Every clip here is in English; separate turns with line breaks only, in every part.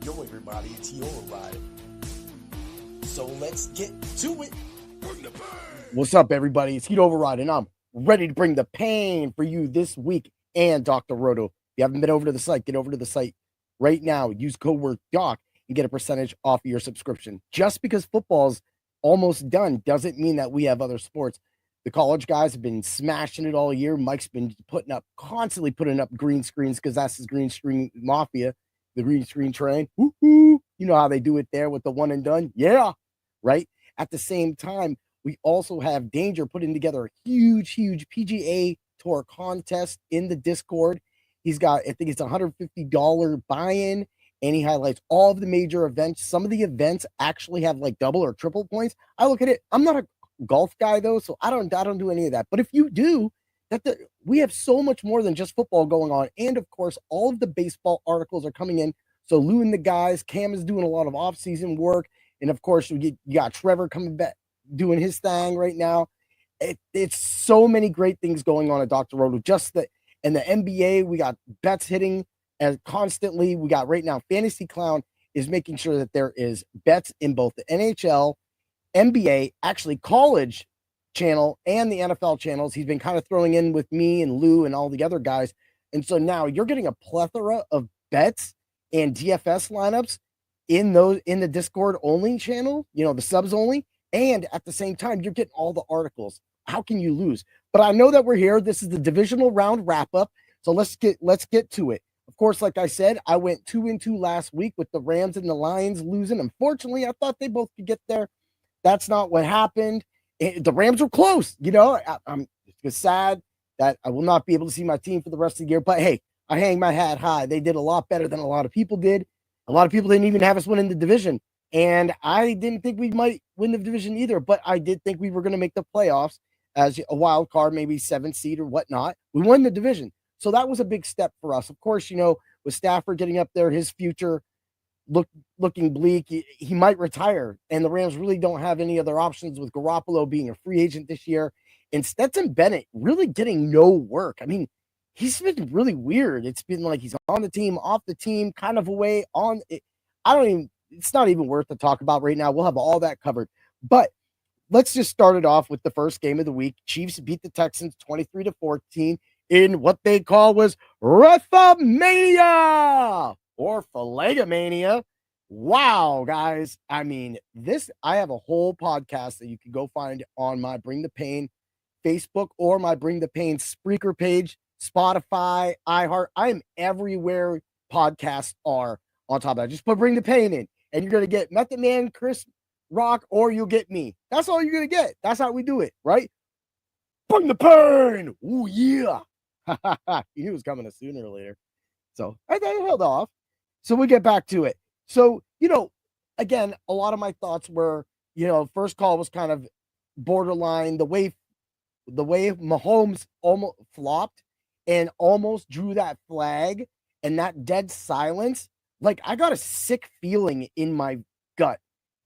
Yo, everybody, it's He Override. So let's get to it. What's up, everybody? It's Heat Override, and I'm ready to bring the pain for you this week and Dr. Roto. If you haven't been over to the site, get over to the site right now. Use code word DOC and get a percentage off of your subscription. Just because football's almost done doesn't mean that we have other sports. The college guys have been smashing it all year. Mike's been constantly putting up green screens because that's his green screen mafia, the green screen train. Woo-hoo. You know how they do it there with the one and done? Yeah, right? At the same time, we also have Danger putting together a huge PGA Tour contest in the Discord. He's got, I think it's a $150 buy-in, and he highlights all of the major events. Some of the events actually have like double or triple points. I look at it. I'm not a golf guy though, so I don't do any of that. But if you do, we have so much more than just football going on. And of course, all of the baseball articles are coming in. So Lou and the guys, Cam is doing a lot of off-season work. And of course, you got Trevor coming back, doing his thing right now. It's so many great things going on at Dr. Roto. In the NBA, we got bets hitting as constantly. We got right now, Fantasy Clown is making sure that there is bets in both the NHL, NBA, actually college channel, and the NFL channels. He's been kind of throwing in with me and Lou and all the other guys. And so now you're getting a plethora of bets and DFS lineups in the Discord only channel, the subs only. And at the same time, you're getting all the articles. How can you lose? But I know that we're here. This is the divisional round wrap up. So let's get to it. Of course, like I said, I went 2-2 last week with the Rams and the Lions losing. Unfortunately, I thought they both could get there. That's not what happened. The Rams were close. I'm just sad that I will not be able to see my team for the rest of the year. But hey, I hang my hat high. They did a lot better than a lot of people did. A lot of people didn't even have us win in the division. And I didn't think we might win the division either, but I did think we were going to make the playoffs as a wild card, maybe 7th seed or whatnot. We won the division. So that was a big step for us. Of course, with Stafford getting up there, his future looking bleak. He might retire, and the Rams really don't have any other options with Garoppolo being a free agent this year. And Stetson Bennett really getting no work. I mean, he's been really weird. It's been like he's on the team, off the team, kind of away on it. It's not even worth to talk about right now. We'll have all that covered. But let's just start it off with the first game of the week. Chiefs beat the Texans 23-14 in what they call was Refamania or Phlegomania. Wow, guys. I mean, I have a whole podcast that you can go find on my Bring the Pain Facebook or my Bring the Pain Spreaker page, Spotify, iHeart. I am everywhere podcasts are on top of that. Just put Bring the Pain in, and you're going to get Method Man, Chris Rock, or you'll get me. That's all you're going to get. That's how we do it, right? Bring the pain. Ooh, yeah. He was coming sooner or later. So I held off. So we get back to it. So, again, a lot of my thoughts were, first call was kind of borderline. The way Mahomes almost flopped and almost drew that flag and that dead silence, like I got a sick feeling in my gut.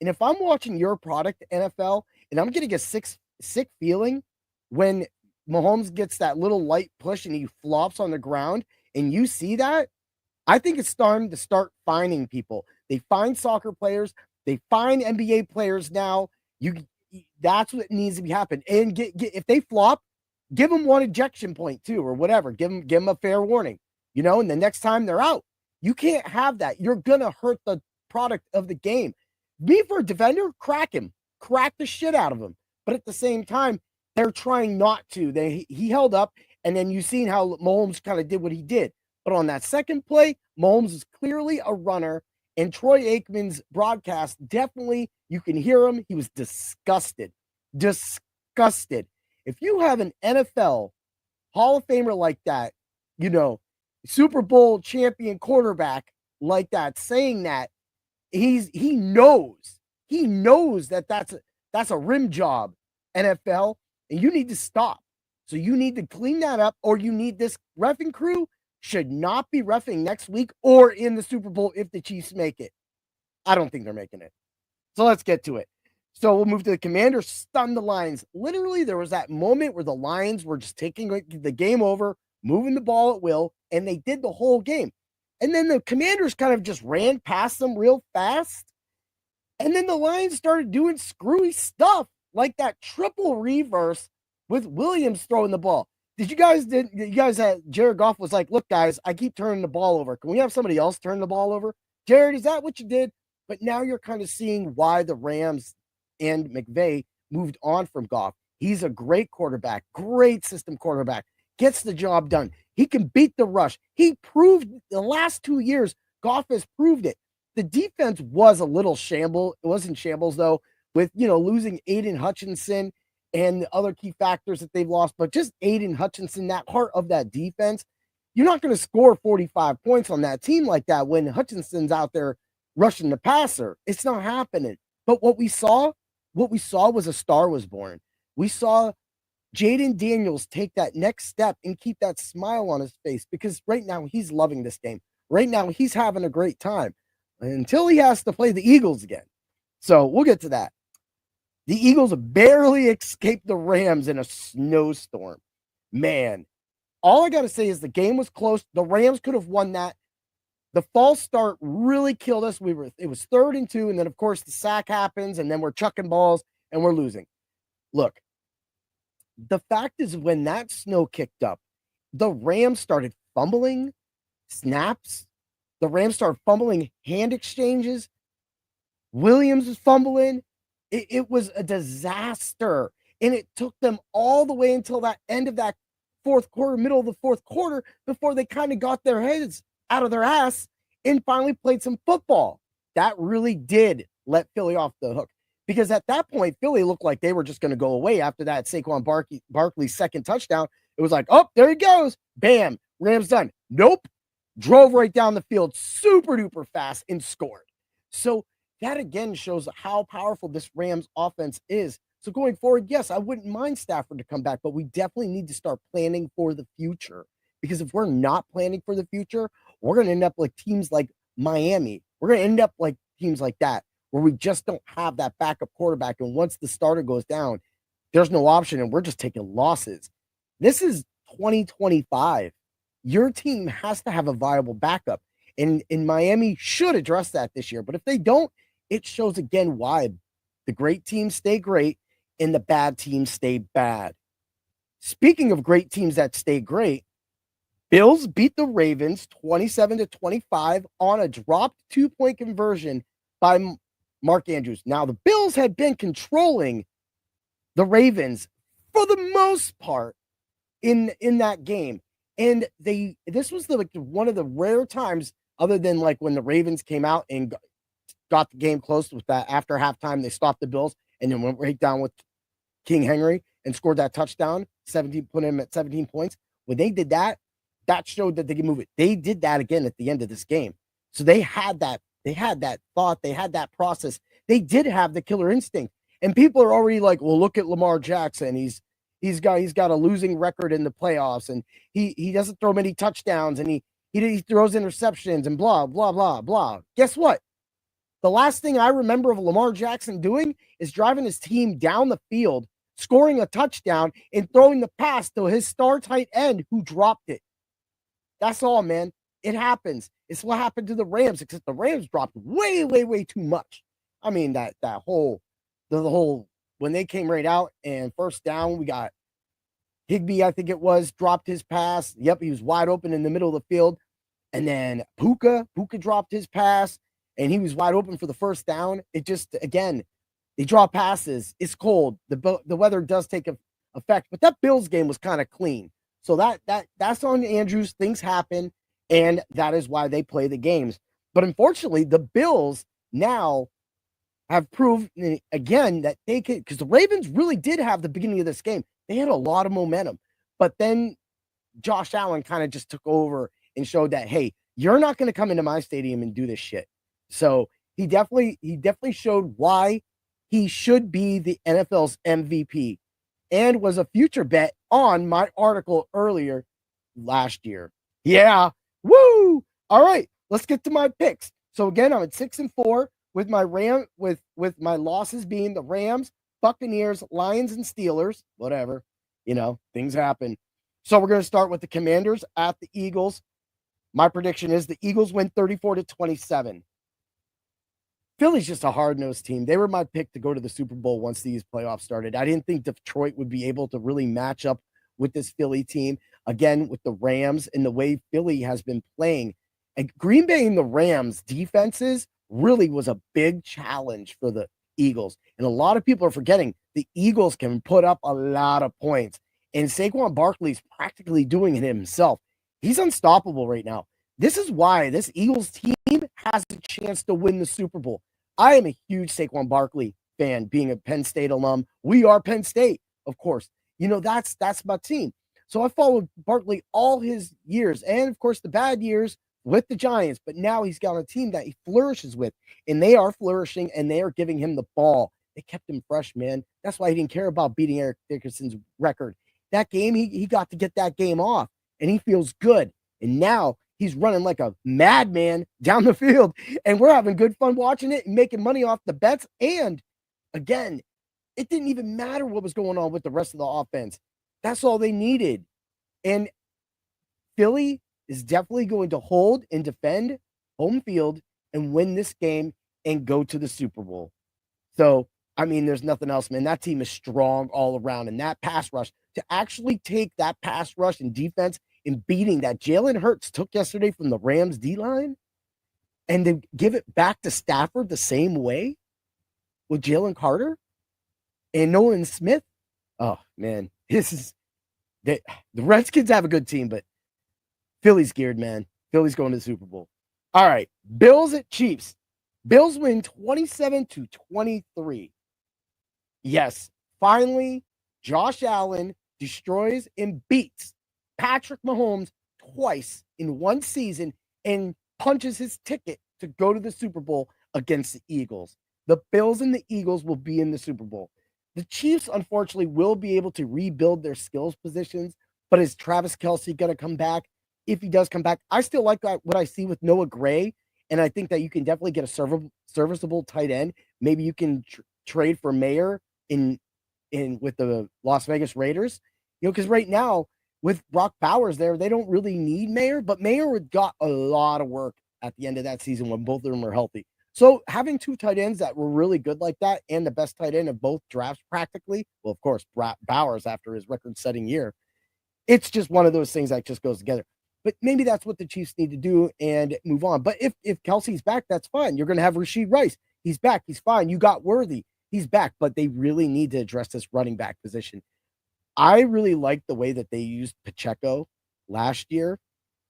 And if I'm watching your product, NFL, and I'm getting a sick feeling when Mahomes gets that little light push and he flops on the ground and you see that, I think it's starting to start finding people. They find soccer players. They find NBA players now. That's what needs to be happening. And if they flop, give them one ejection point too, or whatever. Give them a fair warning, and the next time they're out. You can't have that. You're going to hurt the product of the game. Me for a defender, crack the shit out of him. But at the same time, they're trying not to. He held up, and then you've seen how Mahomes kind of did what he did. But on that second play, Mahomes is clearly a runner, and Troy Aikman's broadcast, definitely, you can hear him. He was disgusted. Disgusted. If you have an NFL Hall of Famer like that, Super Bowl champion quarterback like that, saying that, he knows that that's a rim job, NFL, and you need to stop. So you need to clean that up, or you need this reffing crew should not be reffing next week or in the Super Bowl if the Chiefs make it. I don't think they're making it. So let's get to it. So we'll move to the Commanders stunned the Lions. Literally, there was that moment where the Lions were just taking the game over, moving the ball at will, and they did the whole game. And then the Commanders kind of just ran past them real fast. And then the Lions started doing screwy stuff like that triple reverse with Williams throwing the ball. You guys had Jared Goff was like, look, guys, I keep turning the ball over. Can we have somebody else turn the ball over? Jared, is that what you did? But now you're kind of seeing why the Rams and McVay moved on from Goff. He's a great quarterback, great system quarterback, gets the job done. He can beat the rush. He proved the last 2 years, Goff has proved it. The defense was a little shambles. It wasn't shambles, though, with, losing Aiden Hutchinson and the other key factors that they've lost. But just Aiden Hutchinson, that heart of that defense, you're not going to score 45 points on that team like that when Hutchinson's out there rushing the passer. It's not happening. But what we saw was a star was born. We saw Jaden Daniels take that next step and keep that smile on his face, because right now he's loving this game. Right now he's having a great time until he has to play the Eagles again. So we'll get to that. The Eagles barely escaped the Rams in a snowstorm. Man, all I got to say is the game was close. The Rams could have won that. The false start really killed us. It was 3rd and 2, and then, of course, the sack happens, and then we're chucking balls, and we're losing. Look, the fact is, when that snow kicked up, the Rams started fumbling snaps. The Rams started fumbling hand exchanges. Williams was fumbling. It was a disaster, and it took them all the way until that end of that fourth quarter, middle of the fourth quarter, before they kind of got their heads out of their ass and finally played some football. That really did let Philly off the hook, because at that point, Philly looked like they were just going to go away after that Saquon Barkley's second touchdown. It was like, oh, there he goes. Bam, Rams done. Nope. Drove right down the field super duper fast and scored. So that again shows how powerful this Rams offense is. So going forward, yes, I wouldn't mind Stafford to come back, but we definitely need to start planning for the future. Because if we're not planning for the future, we're going to end up like teams like Miami. We're going to end up like teams like that, where we just don't have that backup quarterback. And once the starter goes down, there's no option, and we're just taking losses. This is 2025. Your team has to have a viable backup. And Miami should address that this year. But if they don't, it shows again why the great teams stay great and the bad teams stay bad. Speaking of great teams that stay great, Bills beat the Ravens 27-25 on a dropped 2-point conversion by Mark Andrews. Now, the Bills had been controlling the Ravens for the most part in that game. And this was one of the rare times, other than like when the Ravens came out and got the game close with that after halftime, they stopped the Bills and then went right down with King Henry and scored that touchdown, put him at 17 points. When they did that, that showed that they can move it. They did that again at the end of this game. So they had that thought, they had that process. They did have the killer instinct. And people are already like, well, look at Lamar Jackson. He's got a losing record in the playoffs, and he doesn't throw many touchdowns, and he throws interceptions and blah, blah, blah, blah. Guess what? The last thing I remember of Lamar Jackson doing is driving his team down the field, scoring a touchdown, and throwing the pass to his star tight end who dropped it. That's all, man. It happens. It's what happened to the Rams, except the Rams dropped way, way, way too much. I mean, the whole when they came right out and first down, we got Higbee, I think it was, dropped his pass. Yep, he was wide open in the middle of the field. And then Puka dropped his pass, and he was wide open for the first down. It just, again, they draw passes. It's cold. The weather does take effect, but that Bills game was kind of clean. So that's on Andrews. Things happen, and that is why they play the games. But unfortunately, the Bills now have proved again that they could, because the Ravens really did have the beginning of this game. They had a lot of momentum, but then Josh Allen kind of just took over and showed that, hey, you're not going to come into my stadium and do this shit. So he definitely showed why he should be the NFL's MVP, and was a future bet on my article earlier last year. Yeah. Woo. All right. Let's get to my picks. So again, I'm at 6-4 with my with my losses being the Rams, Buccaneers, Lions, and Steelers. Whatever. Things happen. So we're going to start with the Commanders at the Eagles. My prediction is the Eagles win 34-27. Philly's just a hard-nosed team. They were my pick to go to the Super Bowl once these playoffs started. I didn't think Detroit would be able to really match up with this Philly team. Again, with the Rams and the way Philly has been playing. And Green Bay and the Rams defenses really was a big challenge for the Eagles. And a lot of people are forgetting the Eagles can put up a lot of points. And Saquon Barkley's practically doing it himself. He's unstoppable right now. This is why this Eagles team has a chance to win the Super Bowl. I am a huge Saquon Barkley fan, being a Penn State alum. We are Penn State, of course. You know, that's my team. So I followed Barkley all his years, and of course the bad years with the Giants, but now he's got a team that he flourishes with, and they are flourishing, and they are giving him the ball. They kept him fresh, man. That's why he didn't care about beating Eric Dickerson's record. That game, he got to get that game off, and he feels good. And now he's running like a madman down the field, and we're having good fun watching it and making money off the bets. And again, it didn't even matter what was going on with the rest of the offense. That's all they needed. And Philly is definitely going to hold and defend home field and win this game and go to the Super Bowl. So, I mean, there's nothing else, man. That team is strong all around. And that pass rush, to actually take that pass rush and defense and beating that Jalen Hurts took yesterday from the Rams D-line, and to give it back to Stafford the same way with Jalen Carter and Nolan Smith. Oh, man. The Redskins have a good team, but Philly's geared, man. Philly's going to the Super Bowl. All right. Bills at Chiefs. Bills win 27-23. Yes, finally, Josh Allen destroys and beats Patrick Mahomes twice in one season and punches his ticket to go to the Super Bowl against the Eagles. The Bills and the Eagles will be in the Super Bowl. The Chiefs, unfortunately, will be able to rebuild their skills positions, but is Travis Kelce going to come back? If he does come back, I still like what I see with Noah Gray, and I think that you can definitely get a serviceable tight end. Maybe you can trade for Mayer in with the Las Vegas Raiders, you know, because right now with Brock Bowers there, they don't really need Mayer, but Mayer got a lot of work at the end of that season when both of them were healthy. So having two tight ends that were really good like that, and the best tight end of both drafts practically, well, of course, Bowers after his record-setting year, it's just one of those things that just goes together. But maybe that's what the Chiefs need to do and move on. But if Kelsey's back, that's fine. You're going to have Rashee Rice. He's back. He's fine. You got Worthy. He's back. But they really need to address this running back position. I really like the way that they used Pacheco last year,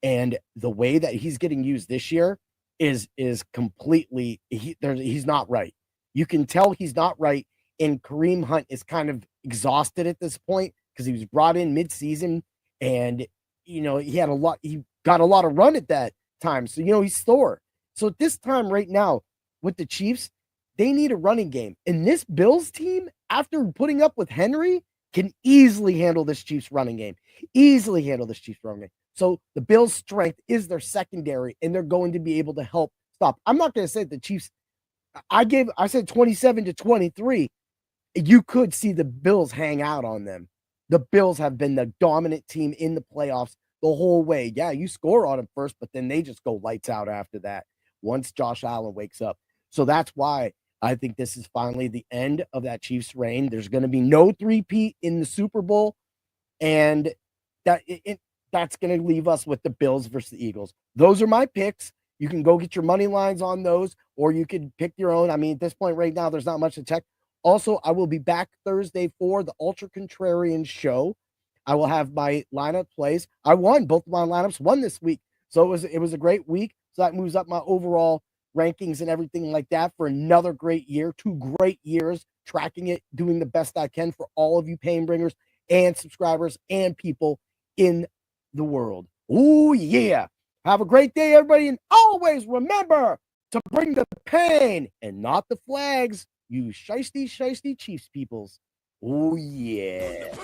and the way that he's getting used this year is completely he's not right. You can tell he's not right, and Kareem Hunt is kind of exhausted at this point because he was brought in mid-season, and you know he got a lot of run at that time, so you know he's sore. So at this time right now with the Chiefs, they need a running game, and this Bills team, after putting up with Henry, can easily handle this Chiefs running game. So the Bills' strength is their secondary, and they're going to be able to help stop. I'm not going to say the Chiefs. I said 27-23. You could see the Bills hang out on them. The Bills have been the dominant team in the playoffs the whole way. Yeah, you score on them first, but then they just go lights out after that once Josh Allen wakes up. So that's why I think this is finally the end of that Chiefs reign. There's going to be no three-peat in the Super Bowl, and that's going to leave us with the Bills versus the Eagles. Those are my picks. You can go get your money lines on those, or you could pick your own. I mean, at this point right now, there's not much to check. Also, I will be back Thursday for the Ultra Contrarian show. I will have my lineup plays. I won. Both of my lineups won this week. So it was a great week. So that moves up my overall rankings and everything like that for another great year. 2 great years tracking it, doing the best I can for all of you pain bringers and subscribers and people in the world. Oh, yeah. Have a great day, everybody. And always remember to bring the pain and not the flags. You shiesty Chiefs peoples. Oh, yeah.